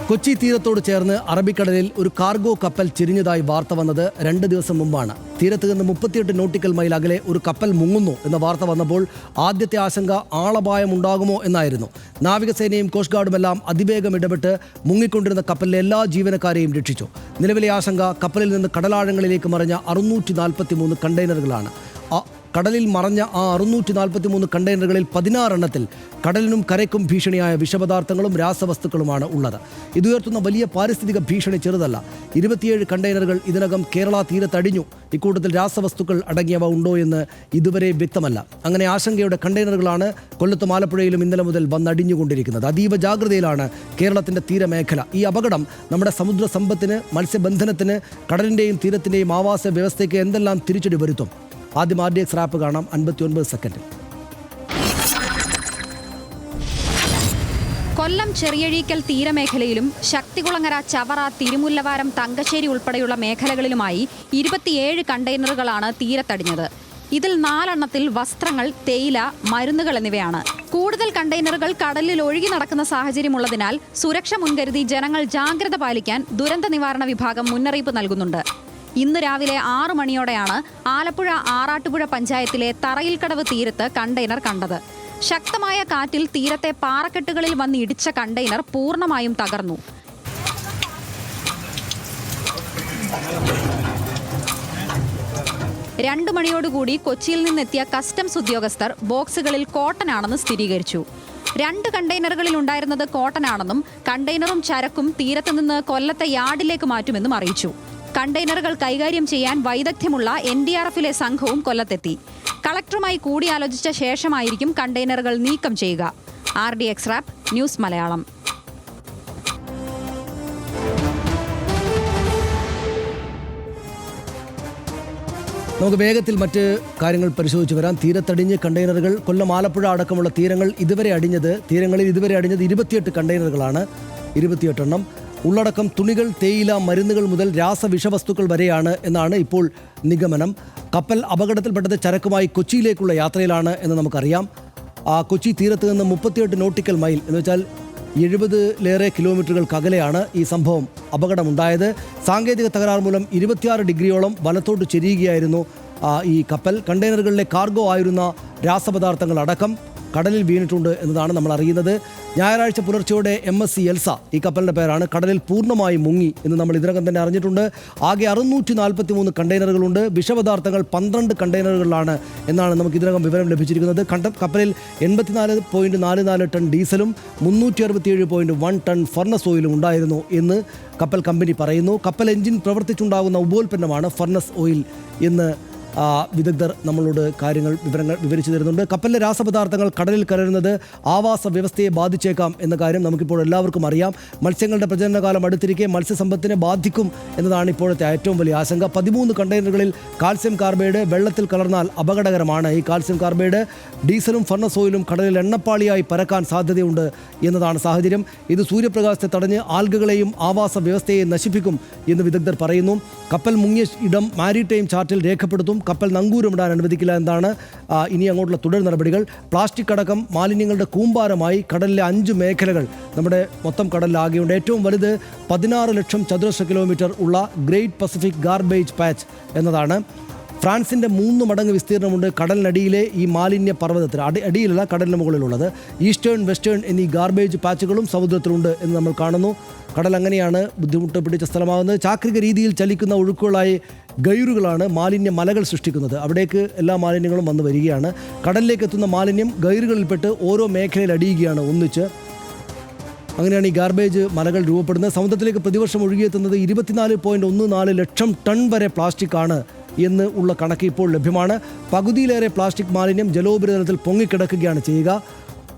കൊച്ചി തീരത്തോട് ചേർന്ന് അറബിക്കടലിൽ ഒരു കാർഗോ കപ്പൽ ചെരിഞ്ഞതായി വാർത്ത വന്നത് 2 ദിവസം മുമ്പാണ്. തീരത്ത് നിന്ന് 38 നോട്ടിക്കൽ മൈൽ അകലെ ഒരു കപ്പൽ മുങ്ങുന്നു എന്ന വാർത്ത വന്നപ്പോൾ ആദ്യത്തെ ആശങ്ക ആളപായമുണ്ടാകുമോ എന്നായിരുന്നു. നാവികസേനയും കോസ്റ്റ് ഗാർഡുമെല്ലാം അതിവേഗം ഇടപെട്ട് മുങ്ങിക്കൊണ്ടിരുന്ന കപ്പലിലെ എല്ലാ ജീവനക്കാരെയും രക്ഷിച്ചു. നിലവിലെ ആശങ്ക കപ്പലിൽ നിന്ന് കടലാഴങ്ങളിലേക്ക് മറിഞ്ഞ 643 കണ്ടെയ്നറുകളാണ്. കടലിൽ മറഞ്ഞ ആ 643 കണ്ടെയ്നറുകളിൽ 16 എണ്ണത്തിൽ കടലിനും കരയ്ക്കും ഭീഷണിയായ വിഷപദാർത്ഥങ്ങളും രാസവസ്തുക്കളുമാണ് ഉള്ളത്. ഇതുയർത്തുന്ന വലിയ പാരിസ്ഥിതിക ഭീഷണി ചെറുതല്ല. 27 കണ്ടെയ്നറുകൾ ഇതിനകം കേരള തീരത്തടിഞ്ഞു. ഇക്കൂട്ടത്തിൽ രാസവസ്തുക്കൾ അടങ്ങിയവ ഉണ്ടോ എന്ന് ഇതുവരെ വ്യക്തമല്ല. അങ്ങനെ ആശങ്കയുടെ കണ്ടെയ്നറുകളാണ് കൊല്ലത്തും ആലപ്പുഴയിലും ഇന്നലെ മുതൽ വന്നടിഞ്ഞുകൊണ്ടിരിക്കുന്നത്. അതീവ ജാഗ്രതയിലാണ് കേരളത്തിൻ്റെ തീരമേഖല. ഈ അപകടം നമ്മുടെ സമുദ്ര സമ്പത്തിന്, മത്സ്യബന്ധനത്തിന്, കടലിൻ്റെയും തീരത്തിൻ്റെയും ആവാസ വ്യവസ്ഥയ്ക്ക് എന്തെല്ലാം തിരിച്ചടി വരുത്തും? ആദ്യം RDX റാപ്പ് കാണാം 59 സെക്കൻഡിൽ. കൊല്ലം ചെറിയഴീക്കൽ തീരമേഖലയിലും ശക്തികുളങ്ങര, ചവറ, തിരുമുല്ലവാരം, തങ്കശ്ശേരി ഉൾപ്പെടെയുള്ള മേഖലകളിലുമായി 27 കണ്ടെയ്നറുകളാണ് തീരത്തടിഞ്ഞത്. ഇതിൽ 4 എണ്ണത്തിൽ വസ്ത്രങ്ങൾ, തേയില, മരുന്നുകൾ എന്നിവയാണ്. കൂടുതൽ കണ്ടെയ്നറുകൾ കടലിൽ ഒഴുകി നടക്കുന്ന സാഹചര്യമുള്ളതിനാൽ സുരക്ഷ മുൻകരുതി ജനങ്ങൾ ജാഗ്രത പാലിക്കാൻ ദുരന്ത നിവാരണ വിഭാഗം മുന്നറിയിപ്പ് നൽകുന്നുണ്ട്. ഇന്ന് രാവിലെ 6 മണിയോടെയാണ് ആലപ്പുഴ ആറാട്ടുപുഴ പഞ്ചായത്തിലെ തറയിൽക്കടവ് തീരത്ത് കണ്ടെയ്നർ കണ്ടത്. ശക്തമായ കാറ്റിൽ തീരത്തെ പാറക്കെട്ടുകളിൽ വന്ന് ഇടിച്ച കണ്ടെയ്നർ പൂർണ്ണമായും തകർന്നു. രണ്ടു മണിയോടുകൂടി കൊച്ചിയിൽ നിന്നെത്തിയ കസ്റ്റംസ് ഉദ്യോഗസ്ഥർ ബോക്സുകളിൽ കോട്ടനാണെന്ന് സ്ഥിരീകരിച്ചു. 2 കണ്ടെയ്നറുകളിൽ ഉണ്ടായിരുന്നത് കോട്ടനാണെന്നും കണ്ടെയ്നറും ചരക്കും തീരത്തുനിന്ന് കൊല്ലത്തെ യാർഡിലേക്ക് മാറ്റുമെന്നും അറിയിച്ചു. കണ്ടെയ്നറുകൾ കൈകാര്യം ചെയ്യാൻ വൈദഗ്ധ്യമുള്ള NDRFിലെ സംഘവും കൊല്ലത്തെത്തി. കളക്ടറുമായി കൂടിയാലോചിച്ച ശേഷമായിരിക്കും കണ്ടെയ്നറുകൾ നീക്കം ചെയ്യുക. RDX rap news Malayalam. നമുക്ക് വേഗത്തിൽ മറ്റ് കാര്യങ്ങൾ പരിശോധിച്ച് വരാം. തീരത്തടിഞ്ഞ് കണ്ടെയ്നറുകൾ കൊല്ലം, ആലപ്പുഴ അടക്കമുള്ള തീരങ്ങളിൽ ഇതുവരെ അടിഞ്ഞത് 28 കണ്ടെയ്നറുകളാണ്. 28 എണ്ണം. ഉള്ളടക്കം തുണികൾ, തേയില, മരുന്നുകൾ മുതൽ രാസവിഷവസ്തുക്കൾ വരെയാണ് എന്നാണ് ഇപ്പോൾ നിഗമനം. കപ്പൽ അപകടത്തിൽപ്പെട്ടത് ചരക്കുമായി കൊച്ചിയിലേക്കുള്ള യാത്രയിലാണ് എന്ന് നമുക്കറിയാം. കൊച്ചി തീരത്ത് നിന്ന് 38 നോട്ടിക്കൽ മൈൽ എന്ന് വെച്ചാൽ 70ലേറെ കിലോമീറ്ററുകൾക്ക് അകലെയാണ് ഈ സംഭവം, അപകടമുണ്ടായത്. സാങ്കേതിക തകരാർ മൂലം 26 ഡിഗ്രിയോളം വലത്തോട്ട് ചെരിയുകയായിരുന്നു ഈ കപ്പൽ. കണ്ടെയ്നറുകളിലെ കാർഗോ ആയിരുന്ന രാസപദാർത്ഥങ്ങൾ അടക്കം കടലിൽ വീണിട്ടുണ്ട് എന്നതാണ് നമ്മൾ അറിയുന്നത്. ഞായറാഴ്ച പുലർച്ചയോടെ MSC എൽസ, ഈ കപ്പലിൻ്റെ പേരാണ്, കടലിൽ പൂർണ്ണമായി മുങ്ങി എന്ന് നമ്മൾ ഇതിനകം തന്നെ അറിഞ്ഞിട്ടുണ്ട്. ആകെ 643 കണ്ടെയ്നറുകളുണ്ട്. വിഷപദാർത്ഥങ്ങൾ 12 കണ്ടെയ്നറുകളിലാണ് എന്നാണ് നമുക്ക് ഇതിനകം വിവരം ലഭിച്ചിരിക്കുന്നത്. കപ്പലിൽ 84.44 ടൺ ഡീസലും 367.1 ടൺ ഫർണസ് ഓയിലും ഉണ്ടായിരുന്നു എന്ന് കപ്പൽ കമ്പനി പറയുന്നു. കപ്പൽ എഞ്ചിൻ പ്രവർത്തിച്ചുണ്ടാകുന്ന ഉപോൽപ്പന്നമാണ് ഫർണസ് ഓയിൽ എന്ന് വിദഗ്ധർ നമ്മളോട് വിവരങ്ങൾ വിവരിച്ചു തരുന്നുണ്ട്. കപ്പലിലെ രാസപദാർത്ഥങ്ങൾ കടലിൽ കലരുന്നത് ആവാസ വ്യവസ്ഥയെ ബാധിച്ചേക്കാം എന്ന കാര്യം നമുക്കിപ്പോൾ എല്ലാവർക്കും അറിയാം. മത്സ്യങ്ങളുടെ പ്രജനനകാലം അടുത്തിരിക്കെ മത്സ്യസമ്പത്തിനെ ബാധിക്കും എന്നതാണ് ഇപ്പോഴത്തെ ഏറ്റവും വലിയ ആശങ്ക. 13 കണ്ടെയ്നറുകളിൽ കാൽസ്യം കാർബൈഡ് വെള്ളത്തിൽ കലർന്നാൽ അപകടകരമാണ്. ഈ കാൽസ്യം കാർബൈഡ് ഡീസലും ഫർണസ് ഓയിലും കടലിൽ എണ്ണപ്പാളിയായി പരക്കാൻ സാധ്യതയുണ്ട് എന്നതാണ് സാഹചര്യം. ഇത് സൂര്യപ്രകാശത്തെ തടഞ്ഞ് ആൽഗകളെയും ആവാസ വ്യവസ്ഥയെയും നശിപ്പിക്കും എന്ന് വിദഗ്ധർ പറയുന്നു. കപ്പൽ മുങ്ങിയ ഇടം മാരിടൈം ചാർട്ടിൽ രേഖപ്പെടുത്തും. കപ്പൽ നങ്കൂരമിടാൻ അനുവദിക്കില്ല എന്നാണ് ഇനി അങ്ങോട്ടുള്ള തുടർ നടപടികൾ. പ്ലാസ്റ്റിക് അടക്കം മാലിന്യങ്ങളുടെ കൂമ്പാരമായി കടലിലെ 5 മേഖലകൾ നമ്മുടെ മൊത്തം കടലിലാകെയുണ്ട്. ഏറ്റവും വലുത് 16 ലക്ഷം ചതുരശ്ര കിലോമീറ്റർ ഉള്ള ഗ്രേറ്റ് പസഫിക് ഗാർബേജ് പാച്ച് എന്നതാണ്. ഫ്രാൻസിൻ്റെ 3 മടങ്ങ് വിസ്തീർണമുണ്ട് കടലിനടിയിലെ ഈ മാലിന്യ പർവ്വതത്തിന്. അടിയിലല്ല, കടലിന് മുകളിലുള്ളത്. ഈസ്റ്റേൺ, വെസ്റ്റേൺ എന്നീ ഗാർബേജ് പാച്ചുകളും സമുദ്രത്തിലുണ്ട് എന്ന് നമ്മൾ കാണുന്നു. കടൽ അങ്ങനെയാണ് ബുദ്ധിമുട്ട് പിടിച്ച സ്ഥലമാകുന്നത്. ചാക്രിക രീതിയിൽ ചലിക്കുന്ന ഒഴുക്കുകളായി ഗൈറുകളാണ് മാലിന്യ മലകൾ സൃഷ്ടിക്കുന്നത്. അവിടേക്ക് എല്ലാ മാലിന്യങ്ങളും വന്നു വരികയാണ്. കടലിലേക്ക് എത്തുന്ന മാലിന്യം ഗൈറുകളിൽപ്പെട്ട് ഓരോ മേഖലയിൽ അടിയുകയാണ് ഒന്നിച്ച്. അങ്ങനെയാണ് ഈ ഗാർബേജ് മലകൾ രൂപപ്പെടുന്നത്. സമുദ്രത്തിലേക്ക് പ്രതിവർഷം ഒഴുകിയെത്തുന്നത് 24.14 ലക്ഷം ടൺ വരെ പ്ലാസ്റ്റിക് ആണ് എന്ന് ഉള്ള കണക്ക് ഇപ്പോൾ ലഭ്യമാണ്. പകുതിയിലേറെ പ്ലാസ്റ്റിക് മാലിന്യം ജലോപരിതലത്തിൽ പൊങ്ങിക്കിടക്കുകയാണ് ചെയ്യുക.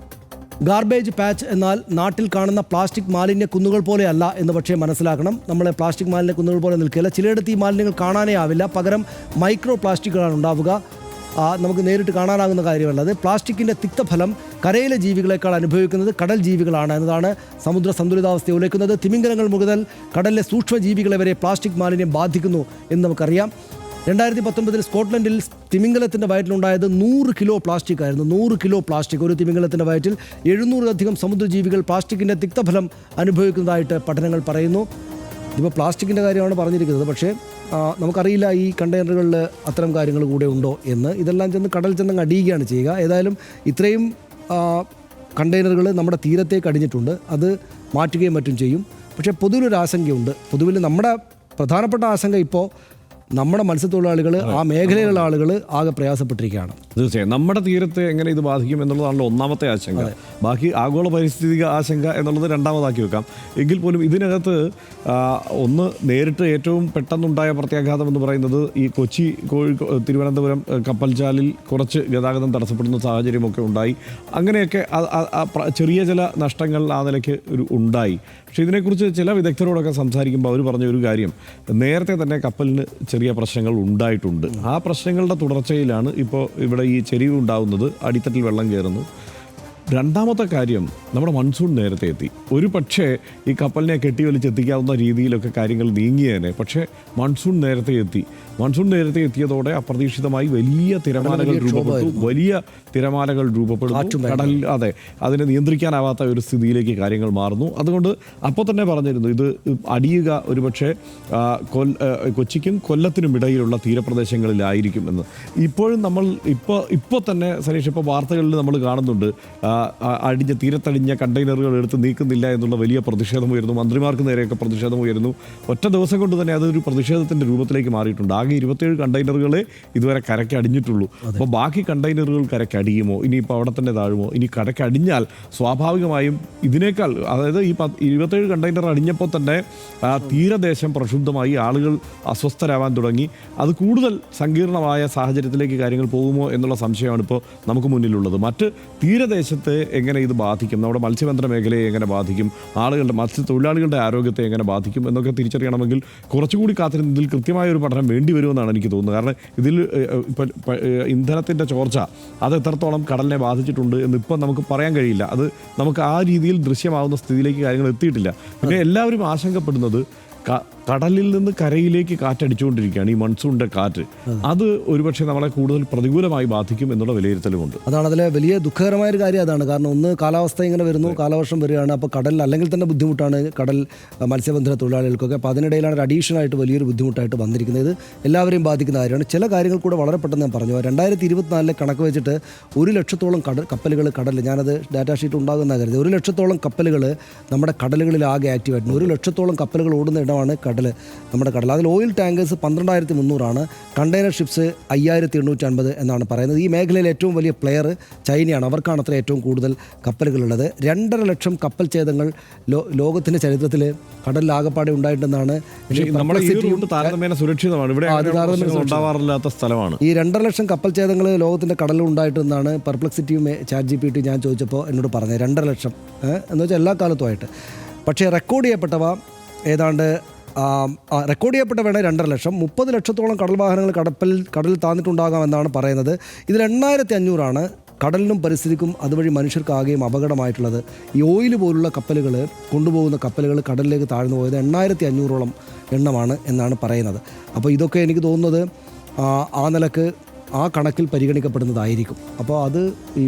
ഗാർബേജ് പാച്ച് എന്നാൽ നാട്ടിൽ കാണുന്ന പ്ലാസ്റ്റിക് മാലിന്യ കുന്നുകൾ പോലെയല്ല എന്ന് പക്ഷേ മനസ്സിലാക്കണം. നമ്മളെ പ്ലാസ്റ്റിക് മാലിന്യ കുന്നുകൾ പോലെ നിൽക്കില്ല. ചിലയിടത്ത് ഈ മാലിന്യങ്ങൾ കാണാനേ ആവില്ല. പകരം മൈക്രോ പ്ലാസ്റ്റിക്കുകളാണ് ഉണ്ടാവുക. നമുക്ക് നേരിട്ട് കാണാനാകുന്ന കാര്യമല്ലത്. പ്ലാസ്റ്റിക്കിൻ്റെ തിക്തഫലം കരയിലെ ജീവികളെക്കാൾ അനുഭവിക്കുന്നത് കടൽ ജീവികളാണ് എന്നതാണ് സമുദ്ര സന്തുലിതാവസ്ഥയെ ഉലയ്ക്കുന്നത്. തിമിംഗലങ്ങൾ മുതൽ കടലിലെ സൂക്ഷ്മജീവികളെ വരെ പ്ലാസ്റ്റിക് മാലിന്യം ബാധിക്കുന്നു എന്ന് നമുക്കറിയാം. 2019 സ്കോട്ട്ലൻഡിൽ തിമിംഗലത്തിൻ്റെ വയറ്റിലുണ്ടായത് 100 കിലോ പ്ലാസ്റ്റിക് ആയിരുന്നു. 100 കിലോ പ്ലാസ്റ്റിക്. ഒരു തിമിംഗലത്തിൻ്റെ വയറ്റിൽ 700-ലധികം സമുദ്രജീവികൾ പ്ലാസ്റ്റിക്കിൻ്റെ തിക്തഫലം അനുഭവിക്കുന്നതായിട്ട് പഠനങ്ങൾ പറയുന്നു. ഇപ്പോൾ പ്ലാസ്റ്റിക്കിൻ്റെ കാര്യമാണ് പറഞ്ഞിരിക്കുന്നത്. പക്ഷേ നമുക്കറിയില്ല ഈ കണ്ടെയ്നറുകളിൽ അത്തരം കാര്യങ്ങൾ കൂടെ ഉണ്ടോ എന്ന്. ഇതെല്ലാം കടൽ ചെന്ന് അടിയുകയാണ് ചെയ്യുക. ഏതായാലും ഇത്രയും കണ്ടെയ്നറുകൾ നമ്മുടെ തീരത്തേക്ക് അടിഞ്ഞിട്ടുണ്ട്. അത് മാറ്റുകയും മറ്റും ചെയ്യും. പക്ഷേ പൊതുവിലൊരു ആശങ്കയുണ്ട്. പൊതുവിൽ നമ്മുടെ പ്രധാനപ്പെട്ട ആശങ്ക ഇപ്പോൾ നമ്മുടെ മത്സ്യത്തൊഴിലാളികൾ, ആ മേഖലയിലുള്ള ആളുകൾ ആകെ പ്രയാസപ്പെട്ടിരിക്കുകയാണ്. തീർച്ചയായും നമ്മുടെ തീരത്തെ എങ്ങനെ ഇത് ബാധിക്കും എന്നുള്ളതാണല്ലോ ഒന്നാമത്തെ ആശങ്ക. ബാക്കി ആഗോള പരിസ്ഥിതിക ആശങ്ക എന്നുള്ളത് രണ്ടാമതാക്കി വെക്കാം. എങ്കിൽ പോലും ഇതിനകത്ത് ഒന്ന് നേരിട്ട് ഏറ്റവും പെട്ടെന്നുണ്ടായ പ്രത്യാഘാതം എന്ന് പറയുന്നത് ഈ കൊച്ചി തിരുവനന്തപുരം കപ്പൽചാലിൽ കുറച്ച് ഗതാഗതം തടസ്സപ്പെടുന്ന സാഹചര്യമൊക്കെ ഉണ്ടായി. അങ്ങനെയൊക്കെ ചെറിയ ചില നഷ്ടങ്ങൾ ആ നിലയ്ക്ക് ഉണ്ടായി. പക്ഷേ ഇതിനെക്കുറിച്ച് ചില വിദഗ്ധരോടൊക്കെ സംസാരിക്കുമ്പോൾ അവർ പറഞ്ഞ ഒരു കാര്യം, നേരത്തെ തന്നെ കപ്പലിന് ചെറിയ പ്രശ്നങ്ങൾ ഉണ്ടായിട്ടുണ്ട്. ആ പ്രശ്നങ്ങളുടെ തുടർച്ചയിലാണ് ഇപ്പോൾ ഇവിടെ ഈ ചെരിവ് ഉണ്ടാകുന്നത്, അടിത്തട്ടിൽ വെള്ളം കയറുന്നു. രണ്ടാമത്തെ കാര്യം, നമ്മുടെ മൺസൂൺ നേരത്തെ എത്തി. ഒരു പക്ഷേ ഈ കപ്പലിനെ കെട്ടിവലിച്ചെത്തിക്കാവുന്ന രീതിയിലൊക്കെ കാര്യങ്ങൾ നീങ്ങിയേനെ. പക്ഷേ മൺസൂൺ നേരത്തെ എത്തി. മൺസൂൺ നേരത്തെ എത്തിയതോടെ അപ്രതീക്ഷിതമായി വലിയ തിരമാലകൾ രൂപപ്പെടുന്നു. കടൽ അതിനെ നിയന്ത്രിക്കാനാവാത്ത ഒരു സ്ഥിതിയിലേക്ക് കാര്യങ്ങൾ മാറുന്നു. അതുകൊണ്ട് അപ്പോൾ തന്നെ പറഞ്ഞിരുന്നു, ഇത് അടിയുക ഒരുപക്ഷെ കൊച്ചിക്കും കൊല്ലത്തിനും ഇടയിലുള്ള തീരപ്രദേശങ്ങളിലായിരിക്കും എന്ന്. ഇപ്പോഴും നമ്മൾ ഇപ്പോൾ തന്നെ സനീഷ്, ഇപ്പോൾ വാർത്തകളിൽ നമ്മൾ കാണുന്നുണ്ട്, തീരത്തടിഞ്ഞ കണ്ടെയ്നറുകൾ എടുത്ത് നീക്കുന്നില്ല എന്നുള്ള വലിയ പ്രതിഷേധം ഉയരുന്നു. മന്ത്രിമാർക്ക് നേരെയൊക്കെ പ്രതിഷേധം ഉയരുന്നു. ഒറ്റ ദിവസം കൊണ്ട് തന്നെ അതൊരു പ്രതിഷേധത്തിൻ്റെ രൂപത്തിലേക്ക് മാറിയിട്ടുണ്ട്. ആകെ 27 കണ്ടെയ്നറുകളെ ഇതുവരെ കരയ്ക്ക് അടിഞ്ഞിട്ടുള്ളൂ. അപ്പോൾ ബാക്കി കണ്ടെയ്നറുകൾ കരയ്ക്ക് അടിയുമോ, ഇനിയിപ്പോൾ അവിടെ തന്നെ താഴുമോ? ഇനി കരയ്ക്ക് അടിഞ്ഞാൽ സ്വാഭാവികമായും ഇതിനേക്കാൾ, അതായത് ഈ 27 കണ്ടെയ്നർ അടിഞ്ഞപ്പോൾ തന്നെ തീരദേശം പ്രക്ഷുബ്ധമായി, ആളുകൾ അസ്വസ്ഥരാവാൻ തുടങ്ങി. അത് കൂടുതൽ സങ്കീർണമായ സാഹചര്യത്തിലേക്ക് കാര്യങ്ങൾ പോകുമോ എന്നുള്ള സംശയമാണ് ഇപ്പോൾ നമുക്ക് മുന്നിലുള്ളത്. മറ്റ് തീരദേശത്തെ എങ്ങനെ ഇത് ബാധിക്കും, നമ്മുടെ മത്സ്യബന്ധന മേഖലയെ എങ്ങനെ ബാധിക്കും, മത്സ്യത്തൊഴിലാളികളുടെ ആരോഗ്യത്തെ എങ്ങനെ ബാധിക്കും എന്നൊക്കെ തിരിച്ചറിയണമെങ്കിൽ കുറച്ചുകൂടി കാത്തിരുന്ന് ഇതിൽ കൃത്യമായ ഒരു പഠനം വേണ്ടി വരുമെന്നാണ് എനിക്ക് തോന്നുന്നത്. കാരണം ഇതിൽ ഇന്ധനത്തിൻ്റെ ചോർച്ച അത് എത്രത്തോളം കടലിനെ ബാധിച്ചിട്ടുണ്ട് എന്ന് ഇപ്പം നമുക്ക് പറയാൻ കഴിയില്ല. അത് നമുക്ക് ആ രീതിയിൽ ദൃശ്യമാവുന്ന സ്ഥിതിയിലേക്ക് കാര്യങ്ങൾ എത്തിയിട്ടില്ല. പിന്നെ എല്ലാവരും ആശങ്കപ്പെടുന്നത് കടലിൽ നിന്ന് കരയിലേക്ക് കാറ്റടിച്ചുകൊണ്ടിരിക്കുകയാണ്. ഈ മൺസൂണിൻ്റെ കാറ്റ് അത് ഒരുപക്ഷെ നമ്മളെ കൂടുതൽ പ്രതികൂലമായി ബാധിക്കും എന്നുള്ള വിലയിരുത്തലുമുണ്ട്. അതാണ് അതിലെ വലിയ ദുഃഖകരമായൊരു കാര്യം. അതാണ് കാരണം, ഒന്ന് കാലാവസ്ഥ ഇങ്ങനെ വരുന്നു, കാലവർഷം വരികയാണ്. അപ്പോൾ കടലിൽ അല്ലെങ്കിൽ തന്നെ ബുദ്ധിമുട്ടാണ് കടൽ മത്സ്യബന്ധന തൊഴിലാളികൾക്കൊക്കെ. അപ്പോൾ അതിനിടയിലാണ് ഒരു അഡീഷണലായിട്ട് വലിയൊരു ബുദ്ധിമുട്ടായിട്ട് വന്നിരിക്കുന്നത്. ഇത് എല്ലാവരെയും ബാധിക്കുന്ന കാര്യമാണ്. ചില കാര്യങ്ങൾ കൂടെ വളരെ പെട്ടെന്ന് ഞാൻ പറഞ്ഞു. 2024 കണക്ക് വെച്ചിട്ട് 1 ലക്ഷത്തോളം കപ്പലുകൾ കടലിൽ, ഞാനത് ഡാറ്റാ ഷീറ്റ് ഉണ്ടാകുന്ന കരുതി, 1 ലക്ഷത്തോളം കപ്പലുകൾ നമ്മുടെ കടലുകളിൽ ആകെ ആക്റ്റീവായിട്ടുണ്ട്. 1 ലക്ഷത്തോളം കപ്പലുകൾ ഓടുന്ന ഇടമാണ് നമ്മുടെ കടൽ. അതിൽ ഓയിൽ ടാങ്കേഴ്സ് 12,300 കണ്ടെയ്നർ ഷിപ്സ് 5,850 എന്നാണ് പറയുന്നത്. ഈ മേഖലയിൽ ഏറ്റവും വലിയ പ്ലെയർ ചൈനയാണ്. അവർക്കാണ് അത്ര ഏറ്റവും കൂടുതൽ കപ്പലുകളുള്ളത്. 2.5 ലക്ഷം കപ്പൽ ഛേദങ്ങൾ ലോകത്തിൻ്റെ ചരിത്രത്തിൽ കടലിൽ ആകപ്പാടെ ഉണ്ടായിട്ടുണ്ടെന്നാണ്. സുരക്ഷിതമാണ്, ഇവിടെ ഉണ്ടാവാറില്ലാത്ത സ്ഥലമാണ്. ഈ 2.5 ലക്ഷം കപ്പൽ ഛേദങ്ങൾ ലോകത്തിൻ്റെ കടലിൽ ഉണ്ടായിട്ടെന്നാണ് പെർപ്ലക്സിറ്റിയും ChatGPT ഞാൻ ചോദിച്ചപ്പോൾ എന്നോട് പറഞ്ഞത്. 2.5 ലക്ഷം എന്ന് വെച്ചാൽ എല്ലാ കാലത്തുമായിട്ട്. പക്ഷേ റെക്കോർഡ് ചെയ്യപ്പെട്ടവ ഏതാണ്ട് റെക്കോർഡ് ചെയ്യപ്പെട്ടവയാണ് 2.5 ലക്ഷം. 30 ലക്ഷത്തോളം കടൽ വാഹനങ്ങൾ കടലിൽ താന്നിട്ടുണ്ടാകാമെന്നാണ് പറയുന്നത്. ഇതിൽ 8,500 കടലിനും പരിസ്ഥിതിക്കും അതുവഴി മനുഷ്യർക്കാകെയും അപകടമായിട്ടുള്ളത്. ഈ ഓയിൽ പോലുള്ള കപ്പലുകൾ കൊണ്ടുപോകുന്ന കപ്പലുകൾ കടലിലേക്ക് താഴ്ന്നു പോയത് 8,500 എണ്ണമാണ് എന്നാണ് പറയുന്നത്. അപ്പോൾ ഇതൊക്കെ എനിക്ക് തോന്നുന്നത് ആ നിലക്ക് ആ കണക്കിൽ പരിഗണിക്കപ്പെടുന്നതായിരിക്കും. അപ്പോൾ അത് ഈ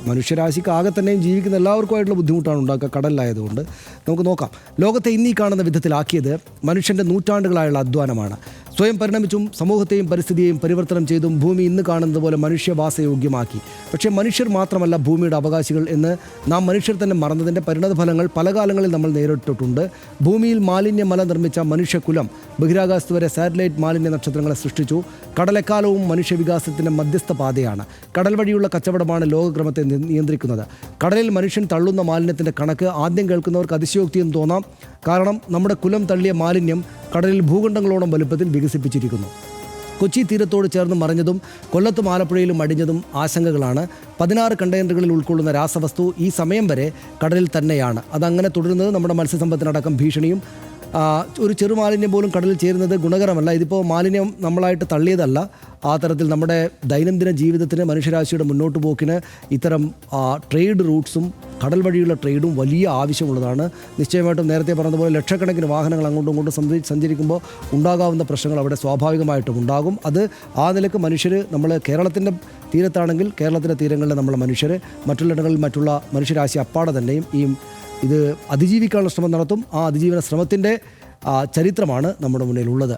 മനുഷ്യരാശിക്ക് ആകെ തന്നെയും ജീവിക്കുന്ന എല്ലാവർക്കുമായിട്ടുള്ള ബുദ്ധിമുട്ടാണ് ഉണ്ടാക്കുക കടലിലായതുകൊണ്ട്. നമുക്ക് നോക്കാം. ലോകത്തെ ഇന്നീ കാണുന്ന വിധത്തിലാക്കിയത് മനുഷ്യൻ്റെ നൂറ്റാണ്ടുകളായുള്ള അധ്വാനമാണ്. സ്വയം പരിണമിച്ചും സമൂഹത്തെയും പരിസ്ഥിതിയെയും പരിവർത്തനം ചെയ്തും ഭൂമി ഇന്ന് കാണുന്നത് പോലെ മനുഷ്യവാസയോഗ്യമാക്കി. പക്ഷേ മനുഷ്യർ മാത്രമല്ല ഭൂമിയുടെ അവകാശികൾ എന്ന് നാം മനുഷ്യർ തന്നെ മറന്നതിൻ്റെ പരിണതഫലങ്ങൾ പല കാലങ്ങളിൽ നമ്മൾ നേരിട്ടിട്ടുണ്ട്. ഭൂമിയിൽ മാലിന്യമല നിർമ്മിച്ച മനുഷ്യകുലം ബഹിരാകാശത്ത് വരെ സാറ്റലൈറ്റ് മാലിന്യ നക്ഷത്രങ്ങളെ സൃഷ്ടിച്ചു. കടലെക്കാലവും മനുഷ്യവികാസത്തിൻ്റെ മധ്യസ്ഥ പാതയാണ്. കടൽ വഴിയുള്ള കച്ചവടമാണ് ലോകക്രമത്തെ നിയന്ത്രിക്കുന്നത്. കടലിൽ മനുഷ്യൻ തള്ളുന്ന മാലിന്യത്തിൻ്റെ കണക്ക് ആദ്യം കേൾക്കുന്നവർക്ക് അതിശയോക്തിയെന്ന് തോന്നാം. കാരണം നമ്മുടെ കുലം തള്ളിയ മാലിന്യം കടലിൽ ഭൂഖണ്ഡങ്ങളോളം വലുപ്പത്തിൽ വികസിപ്പിച്ചിരിക്കുന്നു. കൊച്ചി തീരത്തോട് ചേർന്ന് മറിഞ്ഞതും കൊല്ലത്തും ആലപ്പുഴയിലും അടിഞ്ഞതും ആശങ്കകളാണ്. 16 കണ്ടെയ്നറുകളിൽ ഉൾക്കൊള്ളുന്ന രാസവസ്തു ഈ സമയം വരെ കടലിൽ തന്നെയാണ്. അതങ്ങനെ തുടരുന്നത് നമ്മുടെ മത്സ്യസമ്പത്തിനടക്കം ഭീഷണിയും ഒരു ചെറു മാലിന്യം പോലും കടലിൽ ചേരുന്നത് ഗുണകരമല്ല. ഇതിപ്പോൾ മാലിന്യം നമ്മളായിട്ട് തള്ളിയതല്ല. ആ തരത്തിൽ നമ്മുടെ ദൈനംദിന ജീവിതത്തിന്, മനുഷ്യരാശിയുടെ മുന്നോട്ട് പോക്കിന് ഇത്തരം ട്രേഡ് റൂട്ട്സും കടൽ വഴിയുള്ള ട്രേഡും വലിയ ആവശ്യമുള്ളതാണ്. നിശ്ചയമായിട്ടും നേരത്തെ പറഞ്ഞതുപോലെ ലക്ഷക്കണക്കിന് വാഹനങ്ങൾ അങ്ങോട്ടും ഇങ്ങോട്ടും സഞ്ചരിക്കുമ്പോൾ ഉണ്ടാകാവുന്ന പ്രശ്നങ്ങൾ അവിടെ സ്വാഭാവികമായിട്ടും ഉണ്ടാകും. അത് ആ നിലക്ക് മനുഷ്യർ, നമ്മൾ കേരളത്തിൻ്റെ തീരത്താണെങ്കിൽ കേരളത്തിൻ്റെ തീരങ്ങളിലെ നമ്മളെ മനുഷ്യർ, മറ്റുള്ളിടങ്ങളിൽ മറ്റുള്ള മനുഷ്യരാശി അപ്പാടെ തന്നെയും ഇത് അതിജീവിക്കാനുള്ള ശ്രമം നടത്തും. ആ അതിജീവന ശ്രമത്തിൻ്റെ ചരിത്രമാണ് നമ്മുടെ മുന്നിലുള്ളത്.